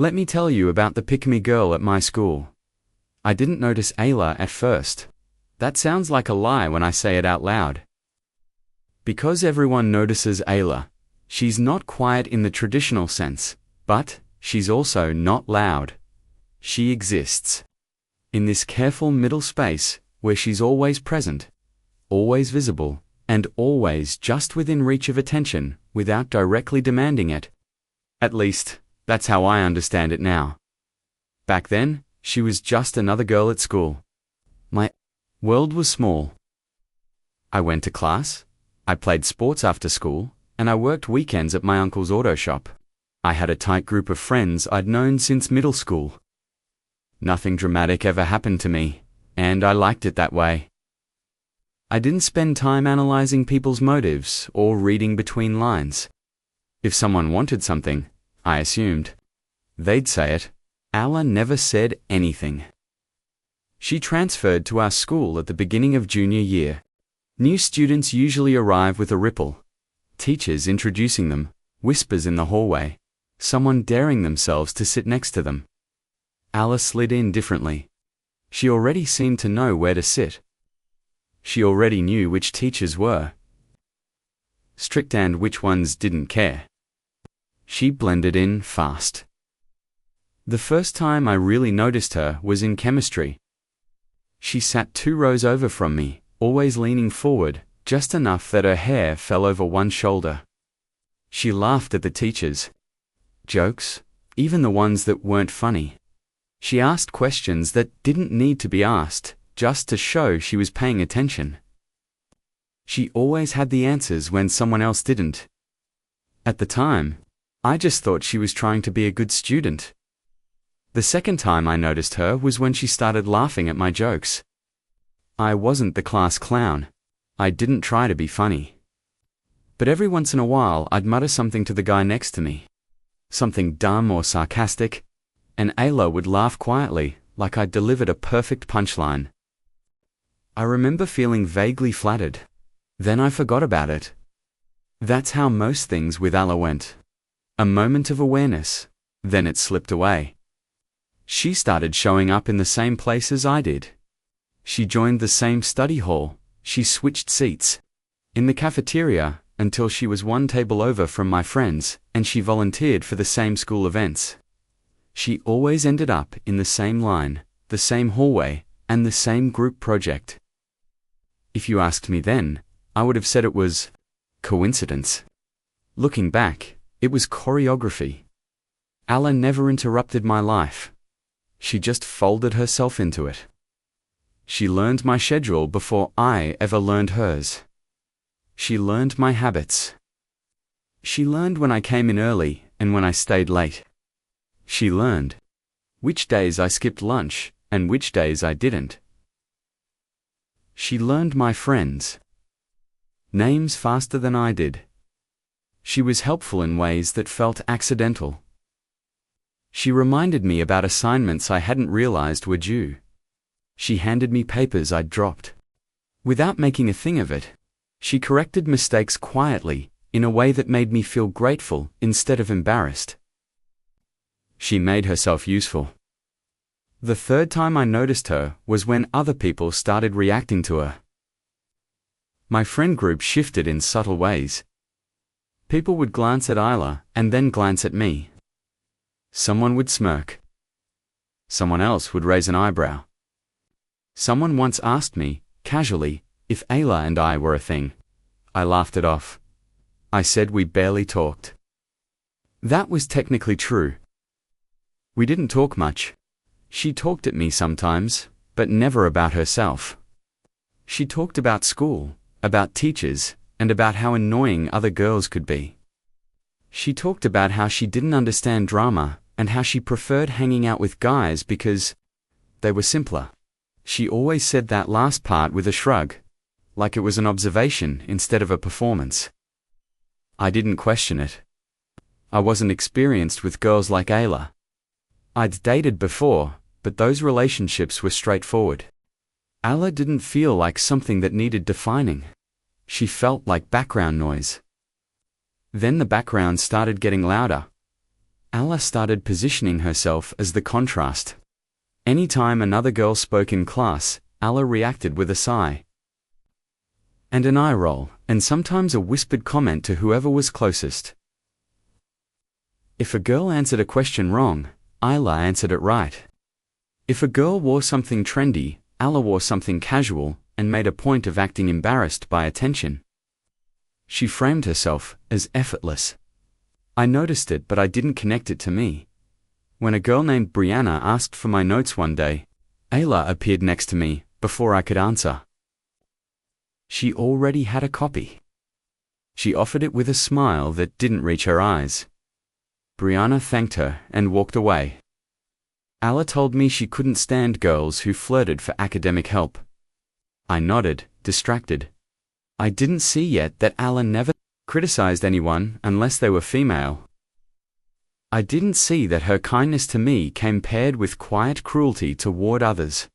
Let me tell you about the pick-me girl at my school. I didn't notice Ayla at first. That sounds like a lie when I say it out loud. Because everyone notices Ayla, she's not quiet in the traditional sense, but she's also not loud. She exists in this careful middle space where she's always present, always visible, and always just within reach of attention without directly demanding it. At least, that's how I understand it now. Back then, she was just another girl at school. My world was small. I went to class, I played sports after school, and I worked weekends at my uncle's auto shop. I had a tight group of friends I'd known since middle school. Nothing dramatic ever happened to me, and I liked it that way. I didn't spend time analyzing people's motives or reading between lines. If someone wanted something, I assumed they'd say it. Ayla never said anything. She transferred to our school at the beginning of junior year. New students usually arrive with a ripple. Teachers introducing them, whispers in the hallway, someone daring themselves to sit next to them. Ayla slid in differently. She already seemed to know where to sit. She already knew which teachers were strict and which ones didn't care. She blended in fast. The first time I really noticed her was in chemistry. She sat 2 rows over from me, always leaning forward, just enough that her hair fell over one shoulder. She laughed at the teachers' jokes, even the ones that weren't funny. She asked questions that didn't need to be asked, just to show she was paying attention. She always had the answers when someone else didn't. At the time, I just thought she was trying to be a good student. The second time I noticed her was when she started laughing at my jokes. I wasn't the class clown. I didn't try to be funny. But every once in a while I'd mutter something to the guy next to me. Something dumb or sarcastic, and Ayla would laugh quietly, like I'd delivered a perfect punchline. I remember feeling vaguely flattered. Then I forgot about it. That's how most things with Ayla went. A moment of awareness, then it slipped away. She started showing up in the same places I did. She joined the same study hall, she switched seats in the cafeteria until she was one table over from my friends, and she volunteered for the same school events. She always ended up in the same line, the same hallway, and the same group project. If you asked me then, I would have said it was coincidence. Looking back, it was choreography. Ayla never interrupted my life. She just folded herself into it. She learned my schedule before I ever learned hers. She learned my habits. She learned when I came in early and when I stayed late. She learned which days I skipped lunch and which days I didn't. She learned my friends' names faster than I did. She was helpful in ways that felt accidental. She reminded me about assignments I hadn't realized were due. She handed me papers I'd dropped. Without making a thing of it, she corrected mistakes quietly, in a way that made me feel grateful instead of embarrassed. She made herself useful. The third time I noticed her was when other people started reacting to her. My friend group shifted in subtle ways. People would glance at Ayla and then glance at me. Someone would smirk. Someone else would raise an eyebrow. Someone once asked me, casually, if Ayla and I were a thing. I laughed it off. I said we barely talked. That was technically true. We didn't talk much. She talked at me sometimes, but never about herself. She talked about school, about teachers, and about how annoying other girls could be. She talked about how she didn't understand drama and how she preferred hanging out with guys because they were simpler. She always said that last part with a shrug, like it was an observation instead of a performance. I didn't question it. I wasn't experienced with girls like Ayla. I'd dated before, but those relationships were straightforward. Ayla didn't feel like something that needed defining. She felt like background noise. Then the background started getting louder. Ella started positioning herself as the contrast. Anytime another girl spoke in class, Ella reacted with a sigh and an eye roll, and sometimes a whispered comment to whoever was closest. If a girl answered a question wrong, Ella answered it right. If a girl wore something trendy, Ella wore something casual, and made a point of acting embarrassed by attention. She framed herself as effortless. I noticed it, but I didn't connect it to me. When a girl named Brianna asked for my notes one day, Ella appeared next to me before I could answer. She already had a copy. She offered it with a smile that didn't reach her eyes. Brianna thanked her and walked away. Ella told me she couldn't stand girls who flirted for academic help. I nodded, distracted. I didn't see yet that Ella never criticized anyone unless they were female. I didn't see that her kindness to me came paired with quiet cruelty toward others.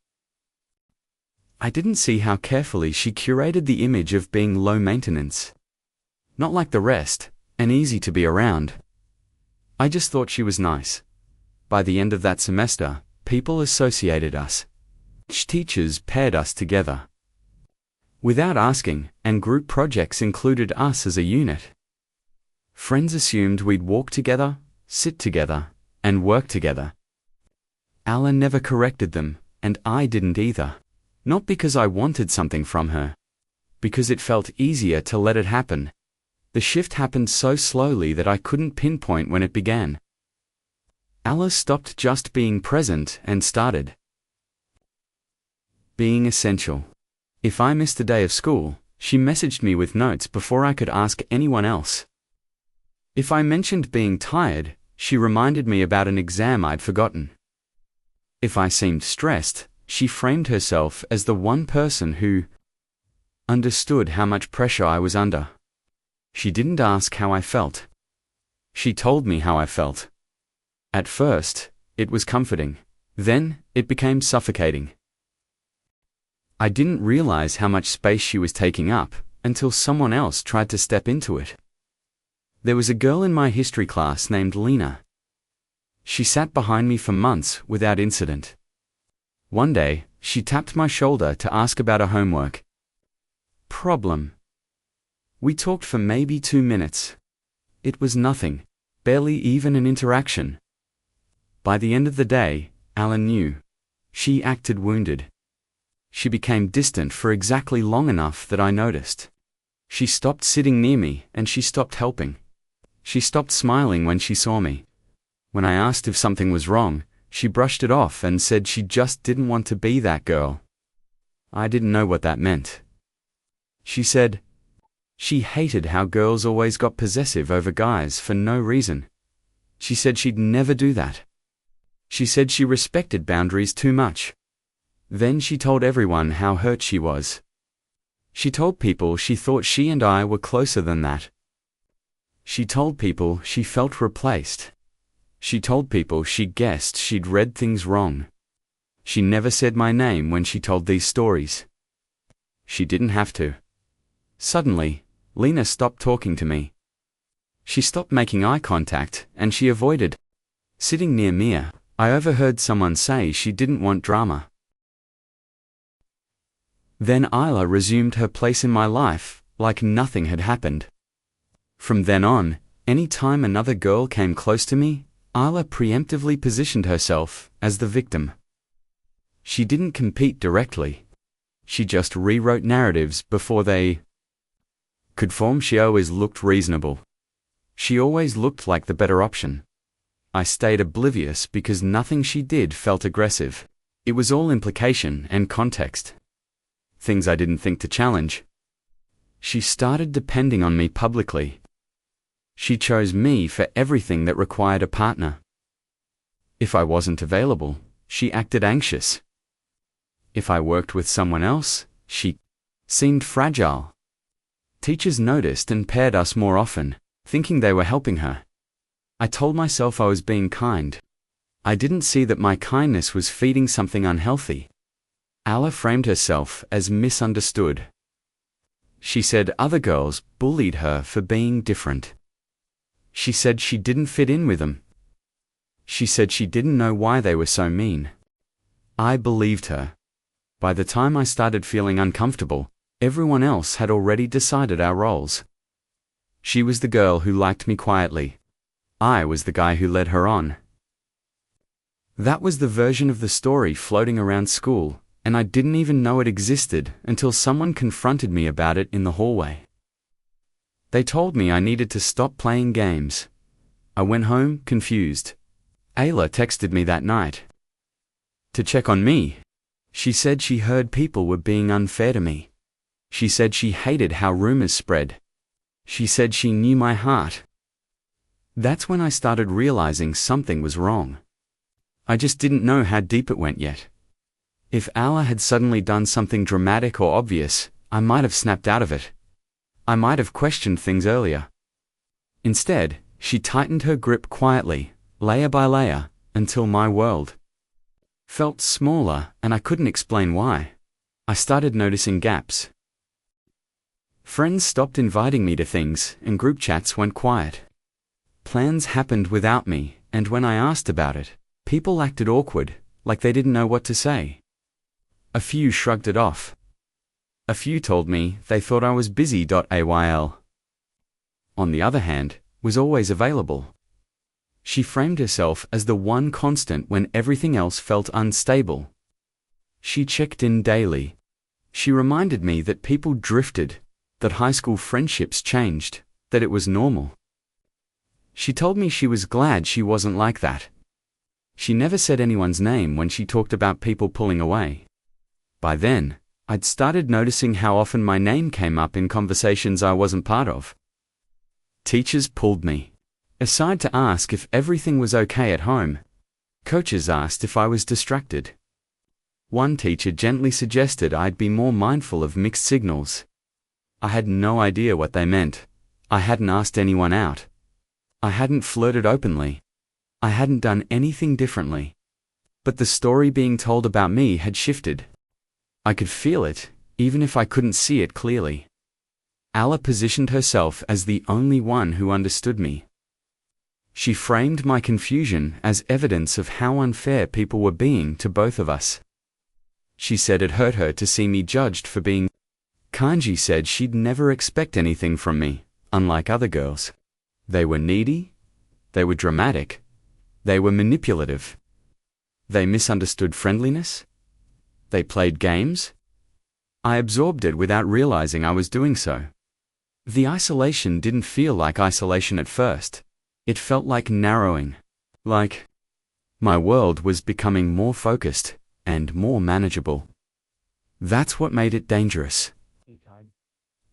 I didn't see how carefully she curated the image of being low maintenance. Not like the rest, and easy to be around. I just thought she was nice. By the end of that semester, people associated us. Teachers paired us together without asking, and group projects included us as a unit. Friends assumed we'd walk together, sit together, and work together. Ella never corrected them, and I didn't either. Not because I wanted something from her. Because it felt easier to let it happen. The shift happened so slowly that I couldn't pinpoint when it began. Ella stopped just being present and started being essential. If I missed a day of school, she messaged me with notes before I could ask anyone else. If I mentioned being tired, she reminded me about an exam I'd forgotten. If I seemed stressed, she framed herself as the one person who understood how much pressure I was under. She didn't ask how I felt. She told me how I felt. At first, it was comforting. Then, it became suffocating. I didn't realize how much space she was taking up until someone else tried to step into it. There was a girl in my history class named Lena. She sat behind me for months without incident. One day, she tapped my shoulder to ask about her homework problem. We talked for maybe 2 minutes. It was nothing, barely even an interaction. By the end of the day, Alan knew. She acted wounded. She became distant for exactly long enough that I noticed. She stopped sitting near me and she stopped helping. She stopped smiling when she saw me. When I asked if something was wrong, she brushed it off and said she just didn't want to be that girl. I didn't know what that meant. She said she hated how girls always got possessive over guys for no reason. She said she'd never do that. She said she respected boundaries too much. Then she told everyone how hurt she was. She told people she thought she and I were closer than that. She told people she felt replaced. She told people she guessed she'd read things wrong. She never said my name when she told these stories. She didn't have to. Suddenly, Lena stopped talking to me. She stopped making eye contact, and she avoided sitting near me. I overheard someone say she didn't want drama. Then Isla resumed her place in my life, like nothing had happened. From then on, any time another girl came close to me, Isla preemptively positioned herself as the victim. She didn't compete directly. She just rewrote narratives before they could form. She always looked reasonable. She always looked like the better option. I stayed oblivious because nothing she did felt aggressive. It was all implication and context. Things I didn't think to challenge. She started depending on me publicly. She chose me for everything that required a partner. If I wasn't available, she acted anxious. If I worked with someone else, she seemed fragile. Teachers noticed and paired us more often, thinking they were helping her. I told myself I was being kind. I didn't see that my kindness was feeding something unhealthy. Ella framed herself as misunderstood. She said other girls bullied her for being different. She said she didn't fit in with them. She said she didn't know why they were so mean. I believed her. By the time I started feeling uncomfortable, everyone else had already decided our roles. She was the girl who liked me quietly. I was the guy who led her on. That was the version of the story floating around school, and I didn't even know it existed until someone confronted me about it in the hallway. They told me I needed to stop playing games. I went home confused. Ayla texted me that night to check on me. She said she heard people were being unfair to me. She said she hated how rumors spread. She said she knew my heart. That's when I started realizing something was wrong. I just didn't know how deep it went yet. If Ayla had suddenly done something dramatic or obvious, I might have snapped out of it. I might have questioned things earlier. Instead, she tightened her grip quietly, layer by layer, until my world felt smaller, and I couldn't explain why. I started noticing gaps. Friends stopped inviting me to things, and group chats went quiet. Plans happened without me, and when I asked about it, people acted awkward, like they didn't know what to say. A few shrugged it off. A few told me they thought I was busy. Ayl, on the other hand, was always available. She framed herself as the one constant when everything else felt unstable. She checked in daily. She reminded me that people drifted, that high school friendships changed, that it was normal. She told me she was glad she wasn't like that. She never said anyone's name when she talked about people pulling away. By then, I'd started noticing how often my name came up in conversations I wasn't part of. Teachers pulled me aside to ask if everything was okay at home. Coaches asked if I was distracted. One teacher gently suggested I'd be more mindful of mixed signals. I had no idea what they meant. I hadn't asked anyone out. I hadn't flirted openly. I hadn't done anything differently. But the story being told about me had shifted. I could feel it, even if I couldn't see it clearly. Ayla positioned herself as the only one who understood me. She framed my confusion as evidence of how unfair people were being to both of us. She said it hurt her to see me judged for being. Kanji said she'd never expect anything from me, unlike other girls. They were needy. They were dramatic. They were manipulative. They misunderstood friendliness. They played games. I absorbed it without realizing I was doing so. The isolation didn't feel like isolation at first. It felt like narrowing. Like my world was becoming more focused and more manageable. That's what made it dangerous.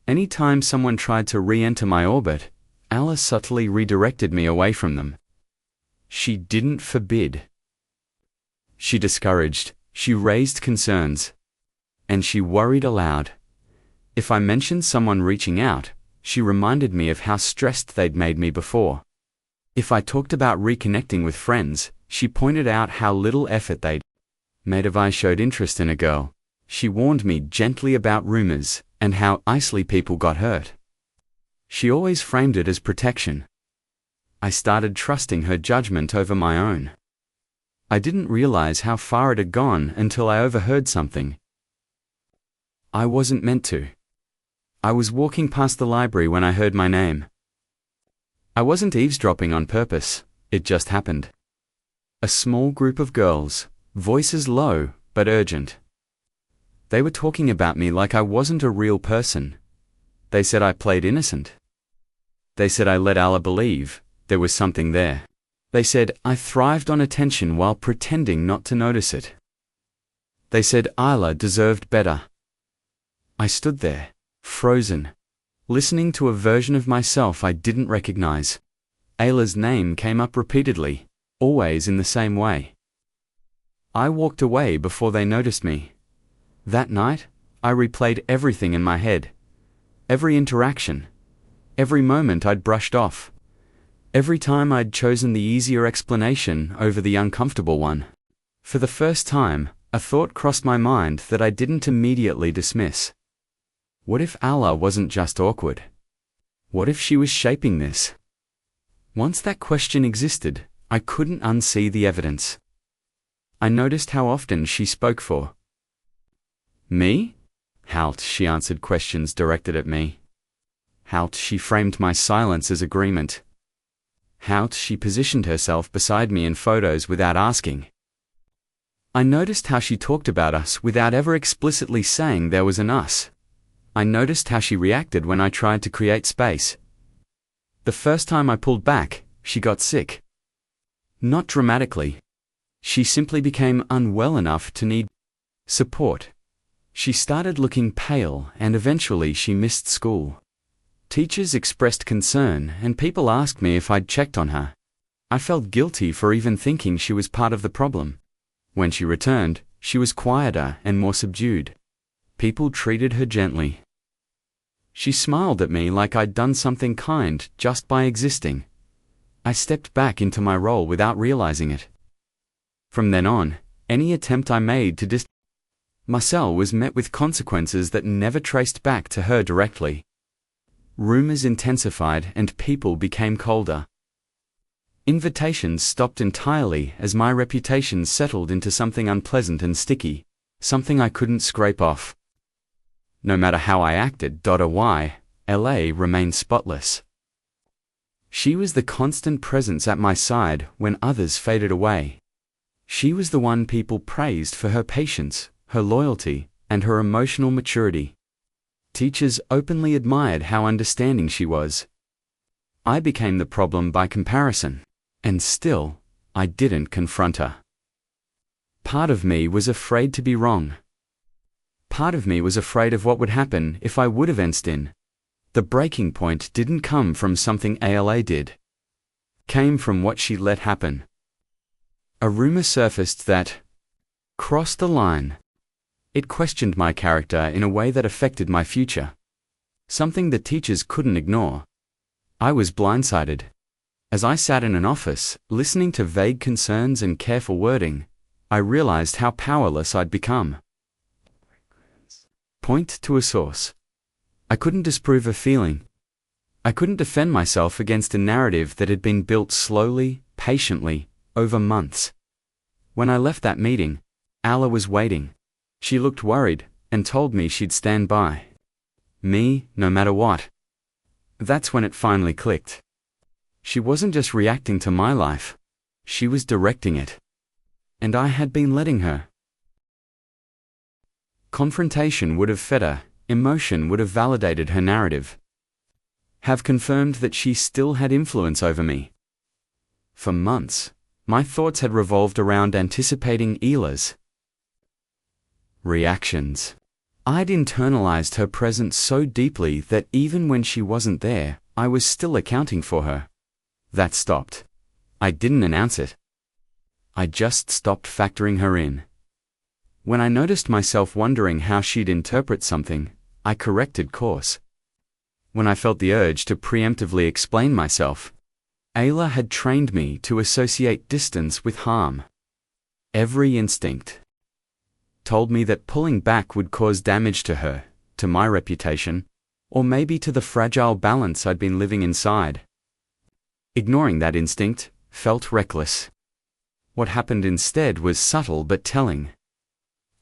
Anytime someone tried to re-enter my orbit, Ayla subtly redirected me away from them. She didn't forbid. She discouraged, she raised concerns. And she worried aloud. If I mentioned someone reaching out, she reminded me of how stressed they'd made me before. If I talked about reconnecting with friends, she pointed out how little effort they'd made if I showed interest in a girl. She warned me gently about rumors and how easily people got hurt. She always framed it as protection. I started trusting her judgment over my own. I didn't realize how far it had gone until I overheard something I wasn't meant to. I was walking past the library when I heard my name. I wasn't eavesdropping on purpose, it just happened. A small group of girls, voices low but urgent. They were talking about me like I wasn't a real person. They said I played innocent. They said I let Ayla believe there was something there. They said I thrived on attention while pretending not to notice it. They said Ayla deserved better. I stood there, frozen, listening to a version of myself I didn't recognize. Ayla's name came up repeatedly, always in the same way. I walked away before they noticed me. That night, I replayed everything in my head. Every interaction. Every moment I'd brushed off. Every time I'd chosen the easier explanation over the uncomfortable one. For the first time, a thought crossed my mind that I didn't immediately dismiss. What if Ayla wasn't just awkward? What if she was shaping this? Once that question existed, I couldn't unsee the evidence. I noticed how often she spoke for me. How she answered questions directed at me. How she framed my silence as agreement. How she positioned herself beside me in photos without asking. I noticed how she talked about us without ever explicitly saying there was an us. I noticed how she reacted when I tried to create space. The first time I pulled back, she got sick. Not dramatically. She simply became unwell enough to need support. She started looking pale, and eventually she missed school. Teachers expressed concern, and people asked me if I'd checked on her. I felt guilty for even thinking she was part of the problem. When she returned, she was quieter and more subdued. People treated her gently. She smiled at me like I'd done something kind just by existing. I stepped back into my role without realizing it. From then on, any attempt I made to distance myself was met with consequences that never traced back to her directly. Rumors intensified and people became colder. Invitations stopped entirely as my reputation settled into something unpleasant and sticky, something I couldn't scrape off. No matter how I acted, LA remained spotless. She was the constant presence at my side when others faded away. She was the one people praised for her patience, her loyalty, and her emotional maturity. Teachers openly admired how understanding she was. I became the problem by comparison, and still, I didn't confront her. Part of me was afraid to be wrong. Part of me was afraid of what would happen if I would have in. The breaking point didn't come from something ALA did. Came from what she let happen. A rumor surfaced that crossed the line. It questioned my character in a way that affected my future. Something that teachers couldn't ignore. I was blindsided. As I sat in an office, listening to vague concerns and careful wording, I realized how powerless I'd become. Point to a source. I couldn't disprove a feeling. I couldn't defend myself against a narrative that had been built slowly, patiently, over months. When I left that meeting, Alla was waiting. She looked worried and told me she'd stand by me, no matter what. That's when it finally clicked. She wasn't just reacting to my life. She was directing it. And I had been letting her. Confrontation would have fed her, emotion would have validated her narrative. Have confirmed that she still had influence over me. For months, my thoughts had revolved around anticipating Ela's reactions. I'd internalized her presence so deeply that even when she wasn't there, I was still accounting for her. That stopped. I didn't announce it. I just stopped factoring her in. When I noticed myself wondering how she'd interpret something, I corrected course. When I felt the urge to preemptively explain myself, Ayla had trained me to associate distance with harm. Every instinct told me that pulling back would cause damage to her, to my reputation, or maybe to the fragile balance I'd been living inside. Ignoring that instinct felt reckless. What happened instead was subtle but telling.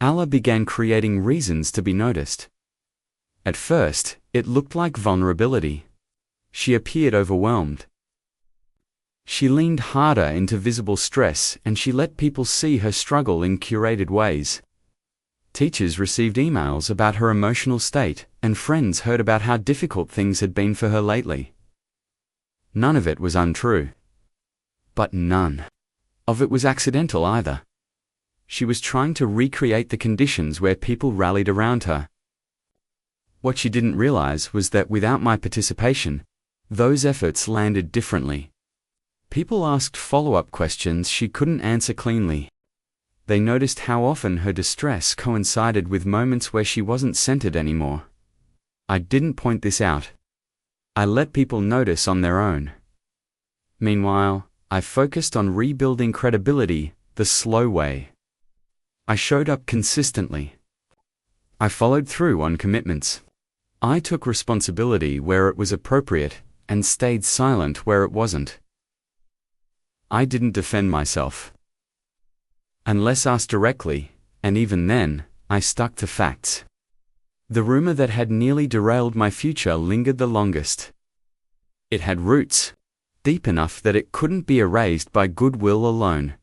Alla began creating reasons to be noticed. At first, it looked like vulnerability. She appeared overwhelmed. She leaned harder into visible stress and she let people see her struggle in curated ways. Teachers received emails about her emotional state, and friends heard about how difficult things had been for her lately. None of it was untrue. But none of it was accidental either. She was trying to recreate the conditions where people rallied around her. What she didn't realize was that without my participation, those efforts landed differently. People asked follow-up questions she couldn't answer cleanly. They noticed how often her distress coincided with moments where she wasn't centered anymore. I didn't point this out. I let people notice on their own. Meanwhile, I focused on rebuilding credibility the slow way. I showed up consistently. I followed through on commitments. I took responsibility where it was appropriate and stayed silent where it wasn't. I didn't defend myself. Unless asked directly, and even then, I stuck to facts. The rumor that had nearly derailed my future lingered the longest. It had roots, deep enough that it couldn't be erased by goodwill alone.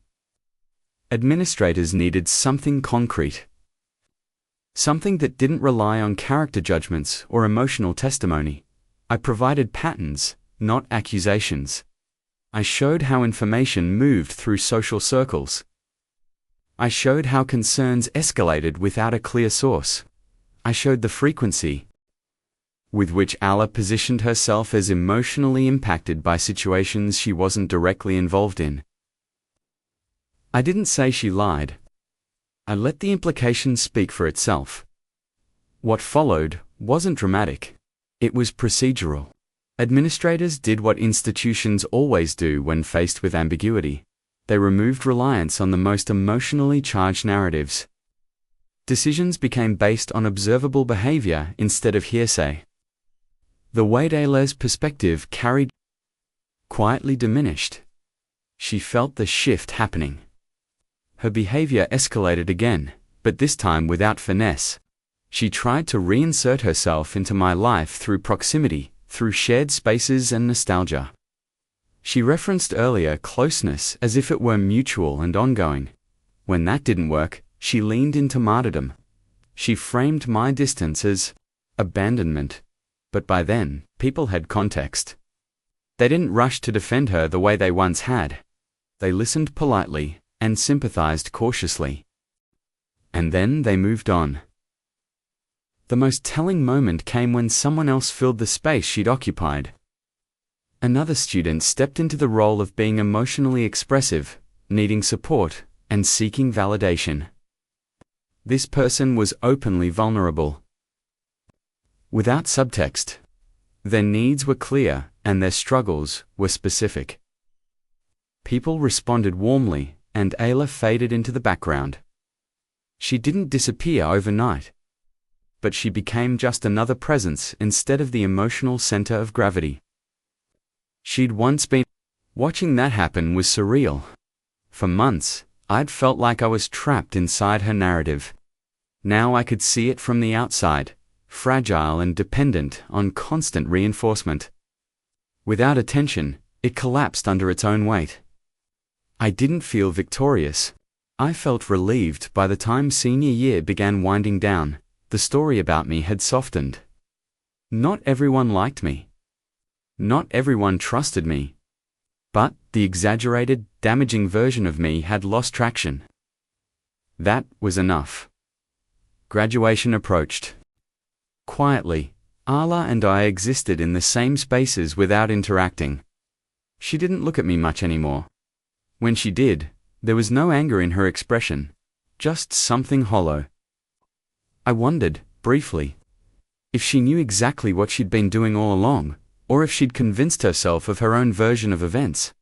Administrators needed something concrete. Something that didn't rely on character judgments or emotional testimony. I provided patterns, not accusations. I showed how information moved through social circles. I showed how concerns escalated without a clear source. I showed the frequency with which Ala positioned herself as emotionally impacted by situations she wasn't directly involved in. I didn't say she lied. I let the implication speak for itself. What followed wasn't dramatic. It was procedural. Administrators did what institutions always do when faced with ambiguity. They removed reliance on the most emotionally charged narratives. Decisions became based on observable behavior instead of hearsay. The weight Ayla's perspective carried quietly diminished. She felt the shift happening. Her behavior escalated again, but this time without finesse. She tried to reinsert herself into my life through proximity, through shared spaces and nostalgia. She referenced earlier closeness as if it were mutual and ongoing. When that didn't work, she leaned into martyrdom. She framed my distance as abandonment. But by then, people had context. They didn't rush to defend her the way they once had. They listened politely and sympathized cautiously. And then they moved on. The most telling moment came when someone else filled the space she'd occupied. Another student stepped into the role of being emotionally expressive, needing support, and seeking validation. This person was openly vulnerable. Without subtext. Their needs were clear, and their struggles were specific. People responded warmly, and Ayla faded into the background. She didn't disappear overnight. But she became just another presence instead of the emotional center of gravity. She'd once been. Watching that happen was surreal. For months, I'd felt like I was trapped inside her narrative. Now I could see it from the outside, fragile and dependent on constant reinforcement. Without attention, it collapsed under its own weight. I didn't feel victorious. I felt relieved by the time senior year began winding down. The story about me had softened. Not everyone liked me. Not everyone trusted me. But the exaggerated, damaging version of me had lost traction. That was enough. Graduation approached. Quietly, Ala and I existed in the same spaces without interacting. She didn't look at me much anymore. When she did, there was no anger in her expression, just something hollow. I wondered, briefly, if she knew exactly what she'd been doing all along, or if she'd convinced herself of her own version of events.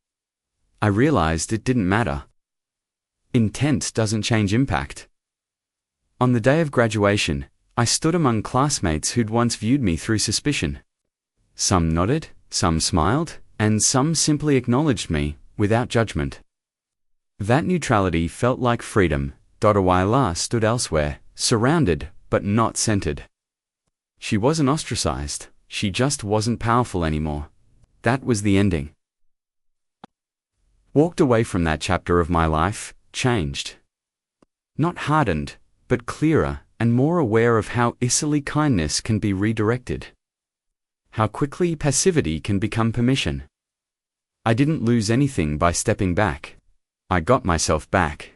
I realized it didn't matter. Intent doesn't change impact. On the day of graduation, I stood among classmates who'd once viewed me through suspicion. Some nodded, some smiled, and some simply acknowledged me, without judgment. That neutrality felt like freedom. Ayla stood elsewhere, surrounded, but not centered. She wasn't ostracized, she just wasn't powerful anymore. That was the ending. Walked away from that chapter of my life, changed. Not hardened, but clearer and more aware of how easily kindness can be redirected. How quickly passivity can become permission. I didn't lose anything by stepping back. I got myself back.